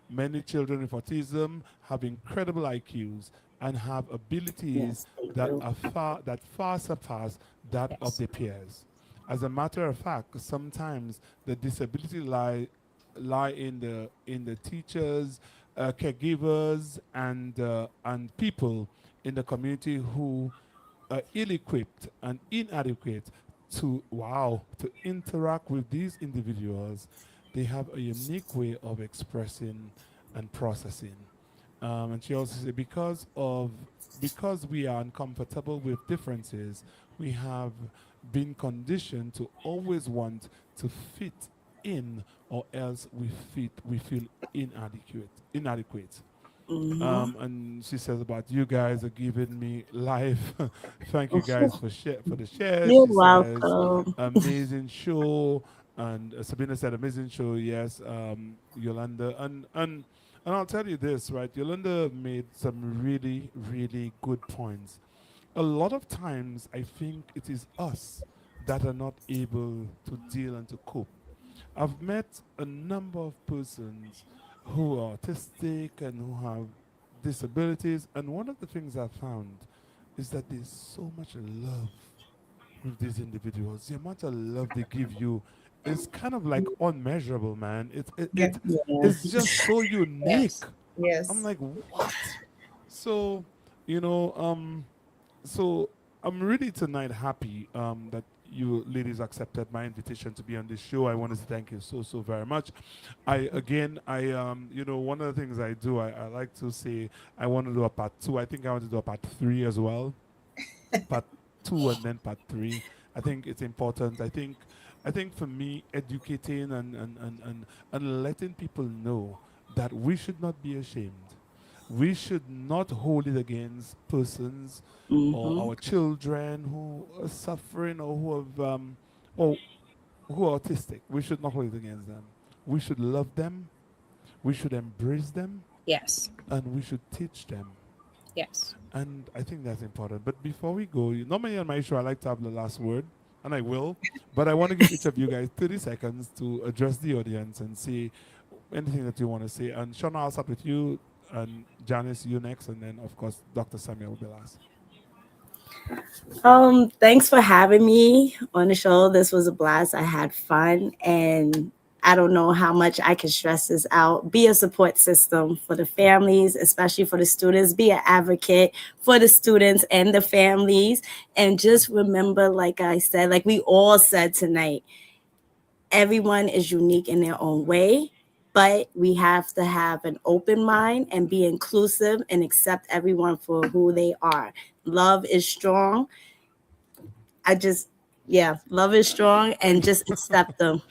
Many children with autism have incredible IQs and have abilities Yes, they that do. are far surpass that of Yes. their peers. As a matter of fact, sometimes the disability lie in the teachers, caregivers, and people in the community who are ill-equipped and inadequate to interact with these individuals. They have a unique way of expressing and processing. And she also said because we are uncomfortable with differences, we have been conditioned to always want to fit in, or else we feel inadequate. Hmm. And she says about you guys are giving me life. Thank you guys for the shares. You're She says welcome. amazing show, and Sabina said amazing show. Yes, Yolanda, and I'll tell you this, right? Yolanda made some really good points. A lot of times, I think it is us that are not able to deal and to cope. I've met a number of persons who are autistic and who have disabilities, and one of the things I found is that there's so much love with these individuals. The amount of love they give you is kind of like unmeasurable, man. Yeah. It's just so unique. Yes. I'm Yes. like, what? So, you know, so I'm really tonight happy that you ladies accepted my invitation to be on this show. I want to thank you so very much. One of the things I do, I like to say I want to do a part two. I think I want to do a part three as well. Part two and then part three. I think it's important. I think for me, educating and letting people know that we should not be ashamed. We should not hold it against persons or Mm-hmm. our children who are suffering or or who are autistic. We should not hold it against them. We should love them. We should embrace them, Yes. and we should teach them. Yes. And I think that's important. But before we go, normally on my show, I like to have the last word, and I will. But I want to give each of you guys 30 seconds to address the audience and say anything that you want to say. And Shauna, I'll start with you, and Janice, you next, and then, of course, Dr. Samuel will be last. Thanks for having me on the show. This was a blast. I had fun, and I don't know how much I can stress this out. Be a support system for the families, especially for the students. Be an advocate for the students and the families. And just remember, like I said, like we all said tonight, everyone is unique in their own way, but we have to have an open mind and be inclusive and accept everyone for who they are. Love is strong. I just, yeah, love is strong and just accept them.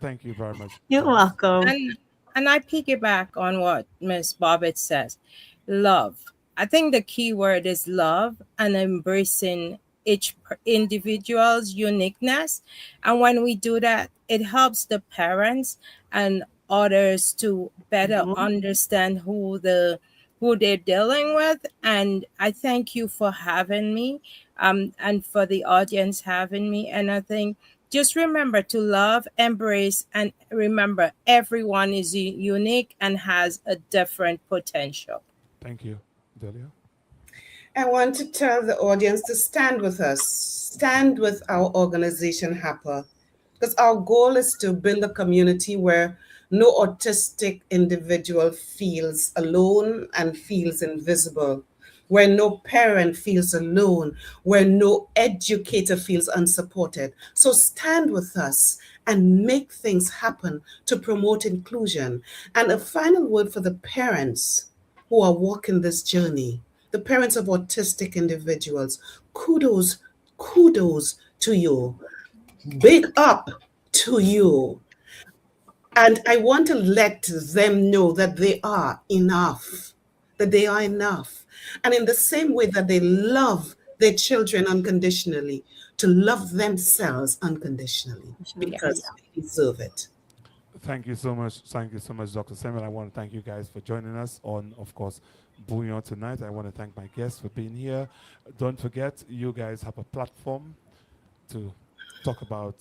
Thank you very much, You're Janice. welcome. And I piggyback on what Miss Bobbitt says. Love. I think the key word is love and embracing each individual's uniqueness. And when we do that, it helps the parents and others to better Mhm. understand who they're dealing with. And I thank you for having me, and for the audience having me. And I think just remember to love, embrace, and remember everyone is unique and has a different potential. Thank you, Delia. I want to tell the audience to stand with us, stand with our organization, HAPA, because our goal is to build a community where no autistic individual feels alone and feels invisible, where no parent feels alone, where no educator feels unsupported. So stand with us and make things happen to promote inclusion. And a final word for the parents who are walking this journey, the parents of autistic individuals. Kudos, kudos to you. Big up to you. And I want to let them know that they are enough, that they are enough. And in the same way that they love their children unconditionally, to love themselves unconditionally Yes. because they deserve it. Thank you so much. Thank you so much, Dr. Samuel. I want to thank you guys for joining us on, of course, Bouyon tonight. I want to thank my guests for being here. Don't forget, you guys have a platform to talk about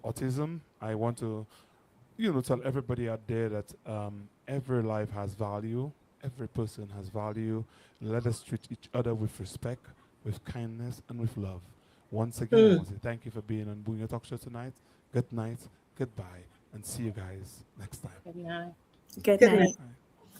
autism. I want to, tell everybody out there that every life has value. Every person has value. Let us treat each other with respect, with kindness, and with love. Once again, I want to say thank you for being on Bouyon Talk Show tonight. Good night, goodbye, and see you guys next time. Good night. Good Good night. night. All right.